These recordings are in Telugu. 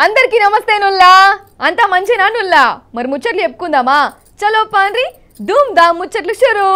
అందరికీ నమస్తే నుల్లా అంతా మంచినా నుల్లా మరి ముచ్చట్లు చెప్పుకుందామా చలో పాండ్రి ధూమ్ ధామ్ ముచ్చట్లు షురు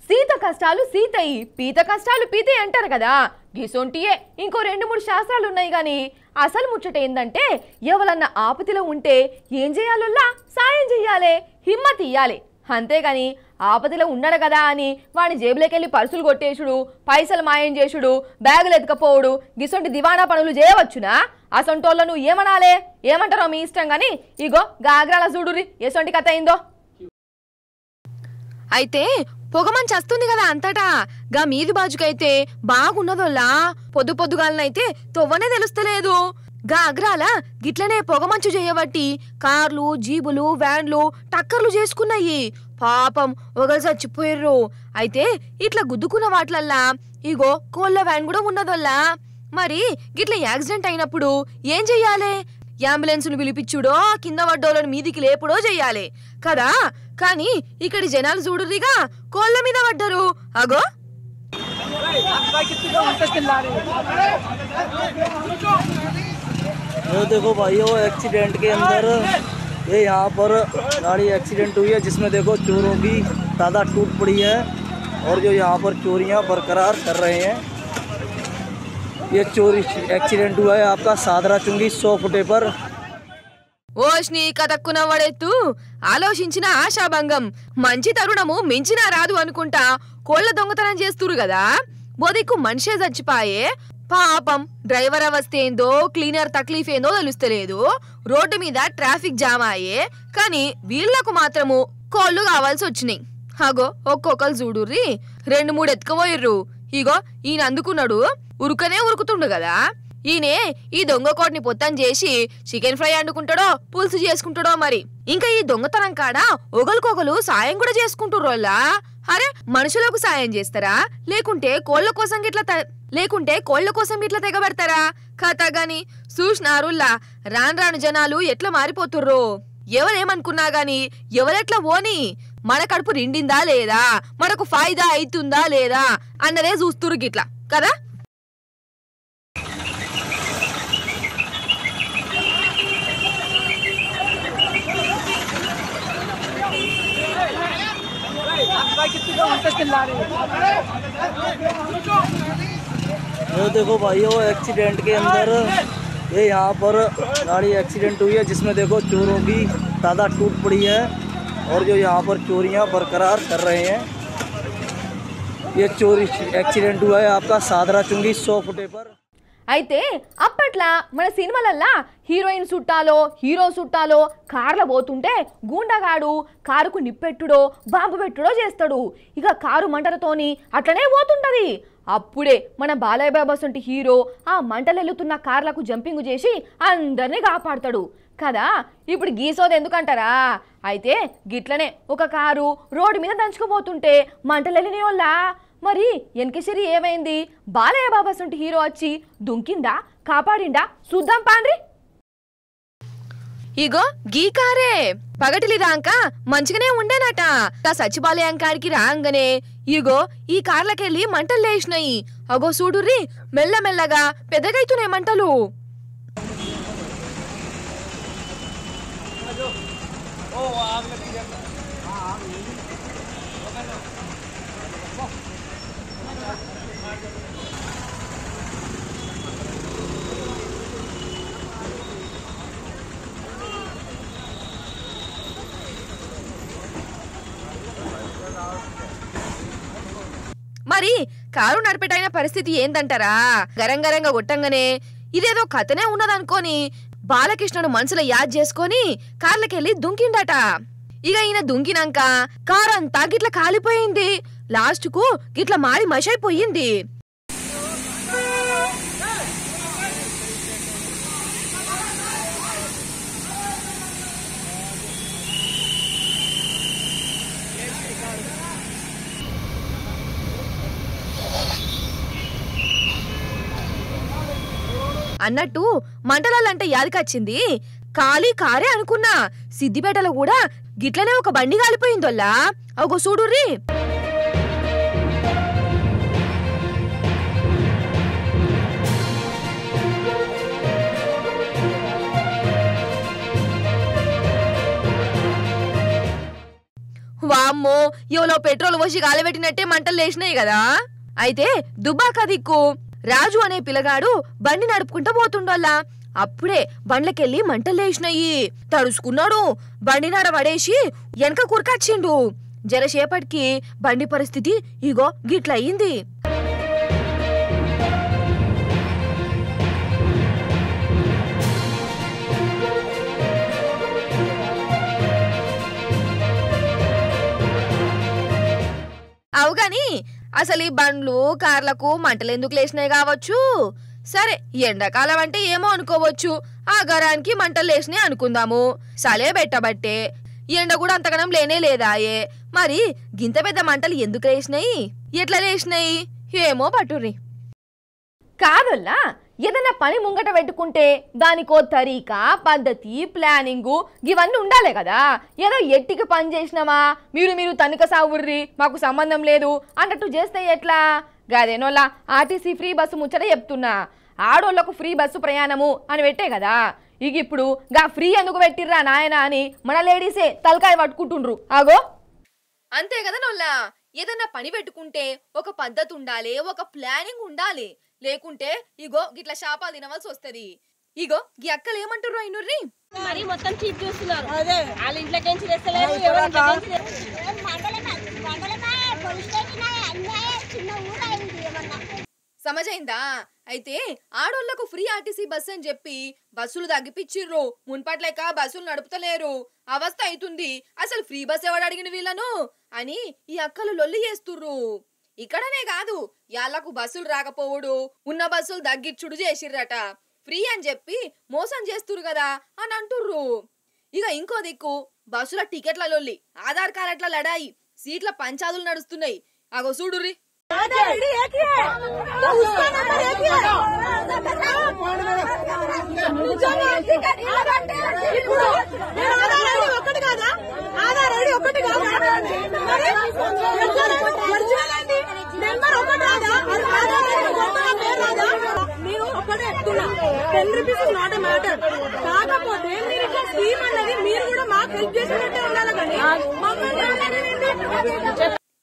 సీత కష్టాలు సీతయి పీత కష్టాలు పీతే అంటారు కదా గిసొంటియే ఇంకో 2-3 శాస్త్రాలు ఉన్నాయి గాని అసలు ముచ్చట ఏందంటే ఎవలన్న ఆపతిలో ఉంటే ఏం చేయాలొల్లా సాయం చెయ్యాలి హిమ్మత్ ఇయ్యాలి అంతేగాని ఆపతిలో ఉన్నాడు కదా అని వాడి జేబులోకెళ్ళి పర్సులు కొట్టేసుడు పైసలు మాయం చేసుడు బ్యాగులు ఎత్తుకపోవుడు గిసొంటి దివాణా పనులు చేయవచ్చునా అసొంటోళ్ళను ఏమనాలే ఏమంటారో మీ ఇష్టం గాని ఇగో గాగ్రాల చూడురి ఎసొంటి కథ అయిందో అయితే పొగమంచి వస్తుంది కదా అంతటా గా మీది బాజుకైతే బాగున్నదోల్లా పొద్దుగాలనైతే తొవ్వనే తెలుస్తలేదు గా అగ్రాల గిట్లనే పొగమంచు చేయబట్టి కార్లు జీబులు వ్యాన్లు టక్కర్లు చేసుకున్నాయి పాపం ఒకరు చచ్చిపోయారు అయితే ఇట్లా గుద్దుకున్న వాట్లల్లా ఇగో కోళ్ళ వ్యాన్ కూడా ఉన్నదోల్లా మరి గిట్ల యాక్సిడెంట్ అయినప్పుడు ఏం చెయ్యాలి అంబులెన్సులు పిలిపించుడో కింద పడ్డోళ్ళని మీదికి లేపుడో చెయ్యాలి కదా కానీ ఇక్కడి జనాలు చూడురిగా కోళ్ళ మీద పడ్డరు అగో ये देखो भाइयों एक्सीडेंट के अंदर ये यहाँ पर गाड़ी एक्सीडेंट हुई है जिसमें देखो चोरों की तादाद टूट पड़ी है और जो यहाँ पर चोरियाँ बरकरार कर रहे हैं। ये चोरी एक्सीडेंट हुआ है आपका सादरा चुंगी 100 फुटे पर। ఓష్ని కతక్కున వడెత్తు ఆలోచించిన ఆశాభంగం మంచి తరుణము మించినా రాదు అనుకుంటా కోళ్ళ దొంగతనం చేస్తురు కదా బోదికు మనిషే చచ్చిపాయే పాపం డ్రైవర్ అవస్థేందో క్లీనర్ తక్లీఫ్ ఏందో తెలుస్తలేదు రోడ్డు మీద ట్రాఫిక్ జామ్ అయ్యే కానీ వీళ్లకు మాత్రము కోళ్ళు కావాల్సి వచ్చినాయి అగో ఒక్కొక్కరు చూడుర్రి 2-3 ఎత్తుకుపోయిర్రు ఇగో ఈయన అందుకున్నాడు ఉరుకనే ఉరుకుతుండు కదా ఈయనే ఈ దొంగ కోటిని పొత్తం చేసి చికెన్ ఫ్రై వండుకుంటాడో పులుసు చేసుకుంటాడో మరి ఇంకా ఈ దొంగతనం కాడ ఒకరికొకరు సాయం కూడా చేసుకుంటుర్రోల్లా అరే మనుషులకు సాయం చేస్తారా లేకుంటే కోళ్ల కోసం గిట్లా తెగబెడతారా కథ గాని చూసినారుల్లా రాను జనాలు ఎట్లా మారిపోతుర్రో ఎవరేమనుకున్నా గాని ఎవరెట్లా ఓని మన కడుపు నిండిందా లేదా మనకు ఫాయిదా అవుతుందా లేదా అన్నదే చూస్తురు గిట్లా కదా ये देखो भाइयों एक्सीडेंट के अंदर ये यहाँ पर गाड़ी एक्सीडेंट हुई है जिसमें देखो चोरों की तादाद टूट पड़ी है और जो यहाँ पर चोरियाँ बरकरार कर रहे हैं। ये चोरी एक्सीडेंट हुआ है आपका सादरा चुंगी 100 फुटे पर। అయితే అప్పట్లా మన సినిమాలల్లా హీరోయిన్ సుట్టాలో హీరో సుట్టాలో కార్ల పోతుంటే గూండాగాడు కారుకు నిప్పెట్టుడో బాంబు పెట్టుడో చేస్తాడు ఇక కారు మంటలతోని అట్లనే పోతుంటది అప్పుడే మన బాలయ్య బాబా సొంటి హీరో ఆ మంటలెల్లుతున్న కార్లకు జంపింగ్ చేసి అందరినీ కాపాడతాడు కదా ఇప్పుడు గీసోది ఎందుకంటారా అయితే గిట్లనే ఒక కారు రోడ్డు మీద దంచుకుపోతుంటే మంటలెల్లినోళ్ళా మరి ఎన్కేసరి ఏమైంది బాలయ్య బాబా సొంటి హీరో వచ్చి దుంకిందా కాపాడిందా చూద్దాం పాండ్రి ఇగో గీ కారే పగటిలిదాక మంచిగానే ఉండేనట సచిబాలయం కాడికి రాగానే ఇగో ఈ కార్లకెళ్ళి మంటలు లేచినాయి అగో చూడుర్రి మెల్లమెల్లగా పెద్దగైతున్నాయి మంటలు మరి కారు నడిపేటైన పరిస్థితి ఏందంటారా గరంగరంగా కొట్టంగానే ఇదేదో కథనే ఉన్నదనుకోని బాలకృష్ణుడు మనసులో యాద్ చేసుకొని కార్లకెళ్ళి దుంకిండట ఇక ఈయన దుంకినాక కారు అంతా గిట్ల కాలిపోయింది లాస్ట్ కు గిట్ల మారి మషైపోయింది అన్నట్టు మంటలాలంటే యాదికొచ్చింది ఖాళీ కారే అనుకున్నా సిద్దిపేటలో కూడా గిట్లనే ఒక బండి కాలిపోయిందోల్లా అగో చూడుర్రి వామ్మో ఎవలో పెట్రోల్ పోసి గాలబెట్టినట్టే మంటలు లేచినాయి కదా. అయితే దుబ్బాక దిక్కు రాజు అనే పిల్లగాడు బండి నడుపుకుంటూ పోతుండల్లా అప్పుడే బండ్లకెళ్ళి మంటలు లేచినాయి. తడుసుకున్నాడు, బండి నడ పడేసి వెనక కురకచ్చిండు. జరసేపటికి బండి పరిస్థితి ఇగో గిట్ల అయింది. అవుగాని అసలు ఈ బండ్లు కార్లకు మంటలు ఎందుకు లేచినాయి కావచ్చు. సరే ఎండాకాలం అంటే ఏమో అనుకోవచ్చు, ఆ గరానికి మంటలు లేచినాయి అనుకుందాము. సలే పెట్టబట్టే ఎండ కూడా అంతగనం లేనే లేదాయే. మరి గింత పెద్ద మంటలు ఎందుకు లేచినాయి, ఎట్లా లేచినాయి ఏమో పట్టుర్రి. కాదల్లా ఏదైనా పని ముంగట పెట్టుకుంటే దానికో తరీకా, పద్ధతి, ప్లానింగు ఇవన్నీ ఉండాలి కదా. ఏదో ఎట్టికి పని చేసినామా మీరు తనుక సాగుర్రి మాకు సంబంధం లేదు అన్నట్టు చేస్తే ఎట్లా? గదేనోలా ఆర్టీసీ ఫ్రీ బస్సు ముచ్చట చెప్తున్నా. ఆడోళ్లకు ఫ్రీ బస్సు ప్రయాణము అని పెట్టే కదా. ఇక ఇప్పుడు గా ఫ్రీ ఎందుకు పెట్టిర్రా నాయన అని మన లేడీసే తలకాయ పట్టుకుంటుండ్రు. ఆగో అంతే కదా నోల్లా, ఏదన్నా పని పెట్టుకుంటే ఒక పద్ధతి ఉండాలి, ఒక ప్లానింగ్ ఉండాలి. లేకుంటే ఇగో గిట్ల శాపాలు తినవలసి వస్తది. ఇగో ఈ అక్కలు ఏమంటారు అయినుర్రి మరి మొత్తం చీప్ చూస్తున్నారు. వాళ్ళ ఇంట్లోకి తెస్తలేరు. సమజైందా? అయితే ఆడోళ్లకు ఫ్రీ ఆర్టీసీ బస్ అని చెప్పి బస్సులు తగ్గిపిచ్చిర్రు. మున్పట్లేక బస్సులు నడుపుతలేరు. అవస్థ అవుతుంది. అసలు ఫ్రీ బస్ ఎవడు అడిగిన వీళ్ళను అని ఈ అక్కలు లొల్లి చేస్తుర్రు. ఇక్కడనే కాదు, యాళ్లకు బస్సులు రాకపోవుడు, ఉన్న బస్సులు తగ్గిచ్చుడు చేసిర్రట. ఫ్రీ అని చెప్పి మోసం చేస్తురు కదా అని అంటుర్రు. ఇక ఇంకో దిక్కు బస్సుల టికెట్ల లొల్లి, ఆధార్ కార్డుల లడాయి, సీట్ల పంచాదులు నడుస్తున్నాయి. అగో చూడుర్రి. ₹10 is not a matter. కాకపోతే మీరు ఇట్లా స్కీమ్ అన్నది మీరు కూడా మాకు హెల్ప్ చేసినట్టే ఉండాలి కానీ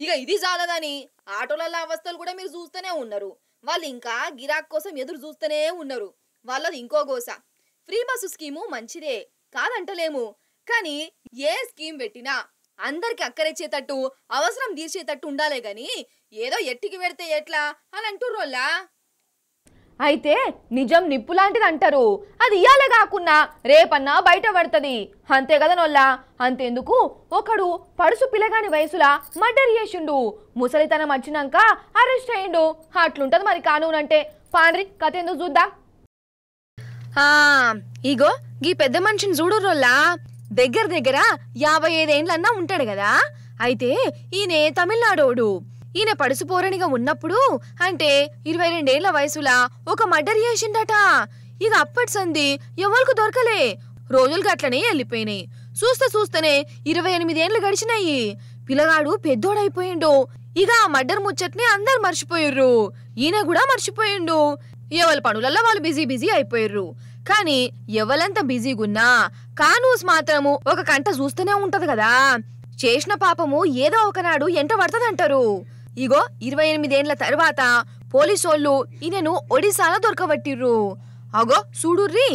ఇక ఇది చాలదని ఆటోల అవస్థలు కూడా మీరు చూస్తూనే ఉన్నారు. వాళ్ళు ఇంకా గిరాక్ కోసం ఎదురు చూస్తూనే ఉన్నారు. వాళ్ళది ఇంకో గోస. ఫ్రీ బస్సు స్కీము మంచిదే కాదంటలేము, కానీ ఏ స్కీమ్ పెట్టినా అందరికి అక్కరెచ్చేటట్టు, అవసరం తీర్చేటట్టు ఉండాలే గాని ఏదో ఎట్టికి పెడితే ఎట్లా అని అంటుర్రోల్లా. అయితే నిజం నిప్పు లాంటిది అంటారు. అది ఇయ్యాలే కాకున్నా రేపన్నా బయట పడుతుంది. అంతే కదా నొల్లా. అంతేందుకు ఒకడు పడుసు పిల్లగాని వయసులా మర్డర్ చేసిండు. ముసలితనం వచ్చినాక అరెస్ట్ అయ్యిండు. అట్లుంటది మరి కానూన్ అంటే. పాండ్రి కథ ఎందుకు చూద్దాం. ఇగో ఈ పెద్ద మనిషిని చూడురోల్లా. దగ్గర 55 ఏండ్లన్నా ఉంటాడు కదా. అయితే ఈయన తమిళనాడోడు. ఈయన పడుసుపోరనిగా ఉన్నప్పుడు అంటే 22 ఏళ్ల వయసులా ఒక మర్డర్ చేసిండట. ఇక అప్పటి సంది ఎవరికి దొరకలే. రోజులు గట్లనే వెళ్ళిపోయినాయి. చూస్తేనే 28 ఏండ్లు గడిచినాయి. పిల్లగాడు పెద్దోడైపోయిండు. ఇక ఆ మర్డర్ ముచ్చట్ని అందరు మర్చిపోయిర్రు. ఈయన కూడా మర్చిపోయిండు. ఎవరి పనులలో వాళ్ళు బిజీ అయిపోయిర్రు. కానీ ఎవలంతా బిజీగున్నా కానూస్ మాత్రము ఒక కంట చూస్తూనే ఉంటది కదా. చేసిన పాపము ఏదో ఒకనాడు ఎంట పడుతుందంటారు. ఇగో 28 ఏండ్ల తర్వాత పోలీసోళ్ళు ఈయనను ఒడిశాలో దొరకబట్టిర్రు. అగో చూడుర్రి.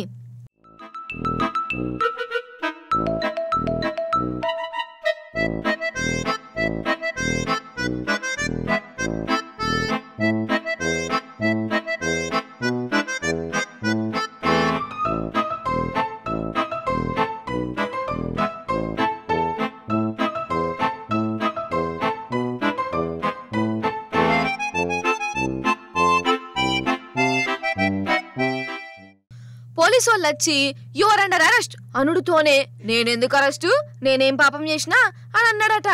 పోలీసోళ్ళు వచ్చి యువర్ అండర్ అరెస్ట్ అనుడుతోనే నేనెందుకు అరెస్టు, నేనేం పాపం చేసినా అని అన్నాడట.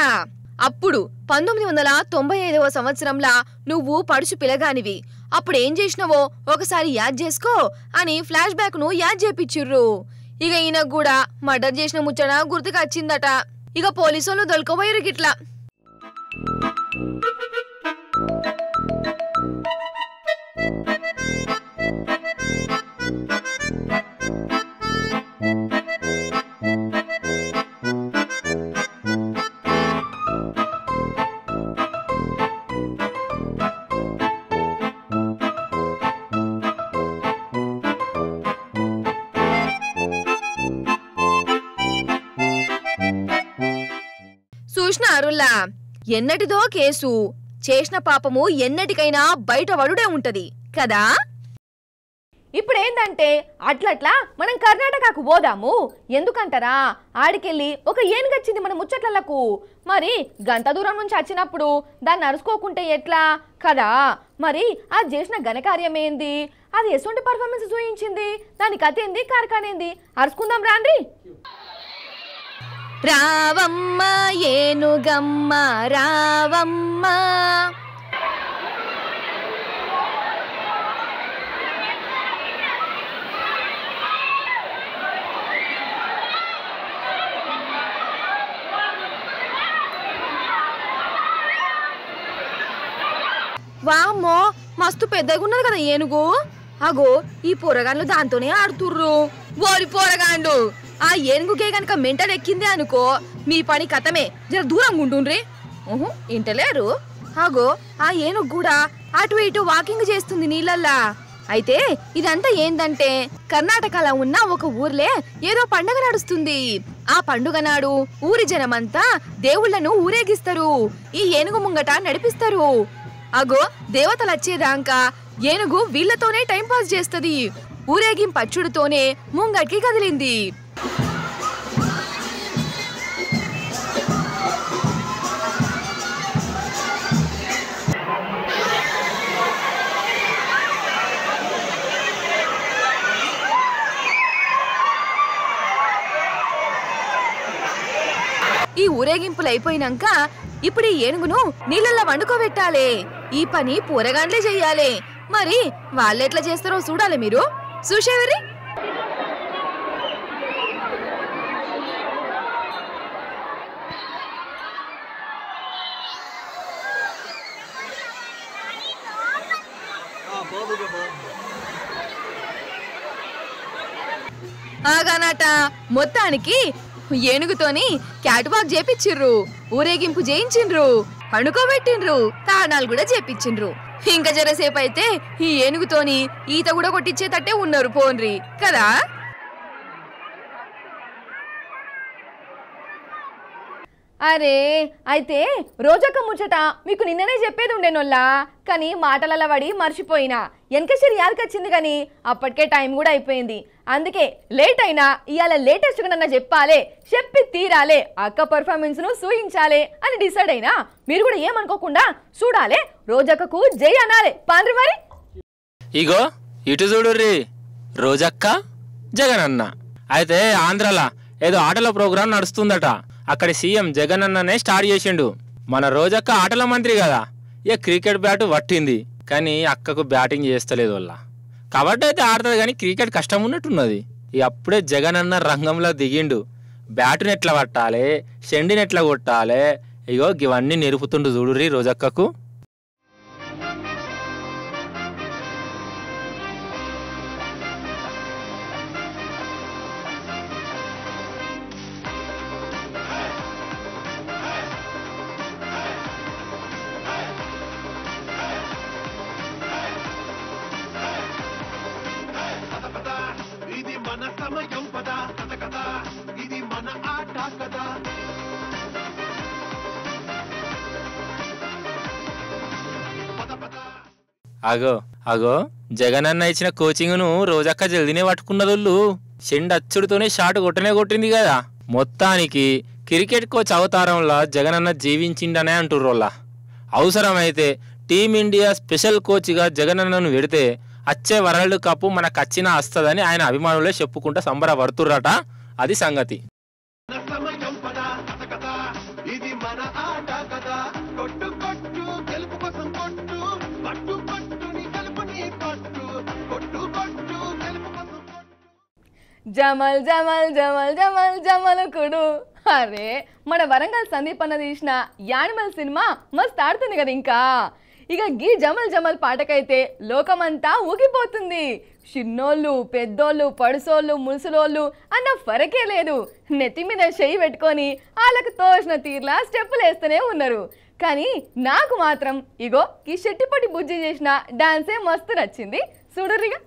అప్పుడు 1995వ సంవత్సరంలా నువ్వు పడుచు పిల్లగానివి, అప్పుడేం చేసినావో ఒకసారి యాద్ చేసుకో అని ఫ్లాష్ బ్యాక్ ను యాద్ చేపిచ్చిర్రు. ఇక ఈయనకు కూడా మర్డర్ చేసిన ముచ్చట గుర్తుకు వచ్చిందట. ఇక పోలీసోళ్ళు దొలకపోయారు గిట్లా. చూసినారులా ఎన్నటిదో కేసు చేసిన పాపము ఎన్నటికైనా బయటపడుడే ఉంటది కదా. ఇప్పుడేందంటే అట్లట్లా మనం కర్ణాటకకు పోదాము. ఎందుకంటారా, ఆడికెళ్ళి ఒక ఏనుగొచ్చింది మన ముచ్చట్లకు. మరి గంట దూరం నుంచి వచ్చినప్పుడు దాన్ని అరుసుకోకుంటే ఎట్లా కదా. మరి అది చేసిన ఘనకార్యం ఏంది, అది ఎటువంటి పర్ఫార్మెన్స్ చూయించింది, దాని కథ ఏంది, కార్ఖానేంది, అరుచుకుందాం రాండ్రి. రావమ్మ ఏనుగమ్మ రావమ్మ, వామ్మో మస్తు పెద్దగున్నది కదా ఏనుగు. అగో ఈ పోరగాన్లు దాంతోనే ఆడుతుర్రు. ఓరి పోరగాండు, ఆ ఏనుగుకే గనక మెంటల్ ఎక్కింది అనుకో మీ పని కథమే. జర దూరంగా ఉంటుండ్రి. ఇంటలేరు. అగో ఆ ఏనుగు కూడా అటు ఇటు వాకింగ్ చేస్తుంది నీళ్ళల్లా. అయితే ఇదంతా ఏందంటే కర్ణాటకలో ఉన్న ఒక ఊర్లే ఏదో పండుగ నడుస్తుంది. ఆ పండుగ నాడు ఊరి జనమంతా దేవుళ్లను ఊరేగిస్తారు, ఈ ఏనుగు ముంగట నడిపిస్తారు. అగో దేవతలు వచ్చేదాకా ఏనుగు వీళ్లతోనే టైం పాస్ చేస్తది. ఊరేగింపచ్చుడుతోనే ముంగటికి కదిలింది. ఈ ఊరేగింపులు అయిపోయినాక ఇప్పుడు ఈ ఏనుగును నీళ్ళల్లో వండుకోబెట్టాలి. ఈ పని పోరగాండ్లే చెయ్యాలి. మరి వాళ్ళెట్లా చేస్తారో చూడాలి. మీరు చూసేవరి. ఆగానట మొత్తానికి ఏనుగుతోని క్యాట్ వాక్ చేపించిండ్రు, ఊరేగింపు చేయించిండ్రు, పండుకోబెట్టిండ్రు, తాళాలు కూడా చేపించిండ్రు. ఇంకా జరసేపు అయితే ఈ ఏనుగుతోని ఈత కూడా కొట్టించేటట్టే ఉన్నారు పోన్రి కదా. అరే అయితే రోజక్క ముచ్చట మీకు నిన్ననే చెప్పేది ఉండేనోల్లా, కానీ మాటలలో పడి మర్చిపోయినా. వెనకసిరి యాదకొచ్చింది కానీ అప్పటికే టైం కూడా అయిపోయింది. అందుకే లేట్ అయినా ఇవాళ లేటెస్ట్గా నన్న చెప్పాలే, చెప్పి తీరాలే, అక్క పర్ఫార్మెన్స్ ను చూయించాలే అని డిసైడ్ అయినా. మీరు కూడా ఏమనుకోకుండా చూడాలే, రోజక్కకు జై అనాలే. పాండ్రి మరి ఇగో ఇటు చూడుర్రి, రోజక్క జగనన్న. అయితే ఆంధ్రాల ఏదో ఆటల ప్రోగ్రాం నడుస్తుందట. అక్కడ సీఎం జగనన్ననే స్టార్ట్ చేసిండు. మన రోజక్క ఆటల మంత్రి కదా, ఇక క్రికెట్ బ్యాట్ పట్టింది, కానీ అక్కకు బ్యాటింగ్ చేస్తలేదు వల్ల. కబడ్డీ అయితే ఆడుతుంది కానీ క్రికెట్ కష్టం ఉన్నట్టున్నది. ఇక అప్పుడే జగనన్న రంగంలో దిగిండు. బ్యాటుని ఎట్లా పట్టాలి, షెండిని ఎట్లా కొట్టాలి, ఇగో ఇవన్నీ నేర్పుతుండు చూడుర్రి రోజక్కకు. అగో అగో జగనన్న ఇచ్చిన కోచింగ్ను రోజక్క జల్దీనే పట్టుకున్నదోళ్ళు. షెండ్ అచ్చుడితోనే షాట్ కొట్టింది కదా. మొత్తానికి క్రికెట్ కోచ్ అవతారంలో జగనన్న జీవించిండనే అంటుర్రోళ్ళ. అవసరమైతే టీమిండియా స్పెషల్ కోచ్గా జగనన్నను పెడితే వచ్చే వరల్డ్ కప్ మనకు వచ్చినా వస్తుందని ఆయన అభిమానులే చెప్పుకుంటూ సంబరపడుతుర్రట. అది సంగతి. జమల్ జమల్ జమల్ జమల్ జమలకుడు. అరే మన వరంగల్ సందీప్ అన్న తీసిన యానిమల్ సినిమా మస్తు ఆడుతుంది కదా. ఇంకా ఇక గీ జమల్ జమల్ పాటకైతే లోకమంతా ఊగిపోతుంది. చిన్నోళ్ళు పెద్దోళ్ళు పడుసోళ్ళు ములుసులోళ్ళు అన్న ఫరకే లేదు. నెత్తి మీద చెయ్యి పెట్టుకొని వాళ్ళకు తోసిన తీర్లా స్టెప్పులు వేస్తూనే ఉన్నారు. కానీ నాకు మాత్రం ఇగో ఈ షెట్టిపట్టి బుజ్జి చేసిన డాన్సే మస్తు నచ్చింది. చూడుర్రిగా,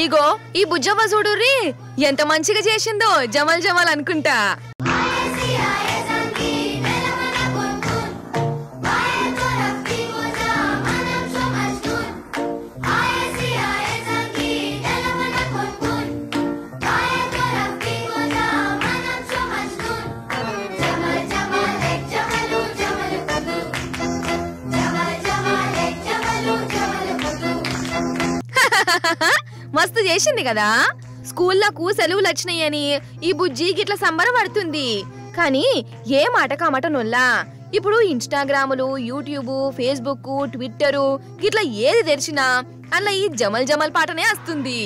ఇగో ఈ బుజ్జవ్వ చూడుర్రి ఎంత మంచిగా చేసిందో జమల్ జమల్ అనుకుంటా. చేసింది కదా. స్కూల్లకు సెలవులు వచ్చినాయని ఈ బుజ్జి గిట్ల సంబరపడుతుంది. కానీ ఏ మాట కామాట నొల్లా ఇప్పుడు ఇన్స్టాగ్రాములు, యూట్యూబ్, ఫేస్బుక్, ట్విట్టరు గిట్లా ఏది తెరిచినా అలా ఈ జమల్ జమల్ పాటనే వస్తుంది.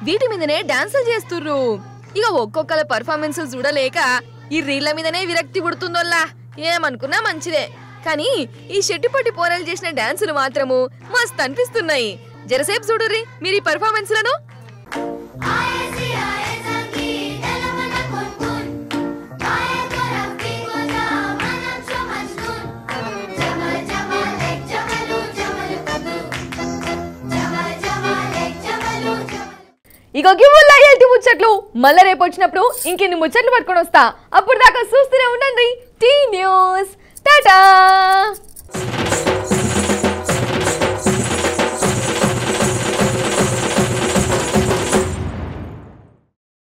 వీటి మీదనే డాన్సులు చేస్తుర్రు. ఇక ఒక్కొక్కల పర్ఫార్మెన్స్ చూడలేక ఈ రీళ్ల మీదనే విరక్తి పుడుతుందోల్లా. ఏమనుకున్నా మంచిదే, కానీ ఈ షెట్టిపట్టి పోరాలు చేసిన డాన్సులు మాత్రము మస్తు అనిపిస్తున్నాయి. జరసేపు చూడుర్రి మీరు ఈ పర్ఫార్మెన్స్లను. ఇక గివ్వుల్లా ఎల్టి ముచ్చట్లు మళ్ళీ రేపు వచ్చినప్పుడు ఇంకెన్ని ముచ్చట్లు పట్టుకొని వస్తా. అప్పుడు దాకా చూస్తూనే ఉండండి టీ న్యూస్. టాటా.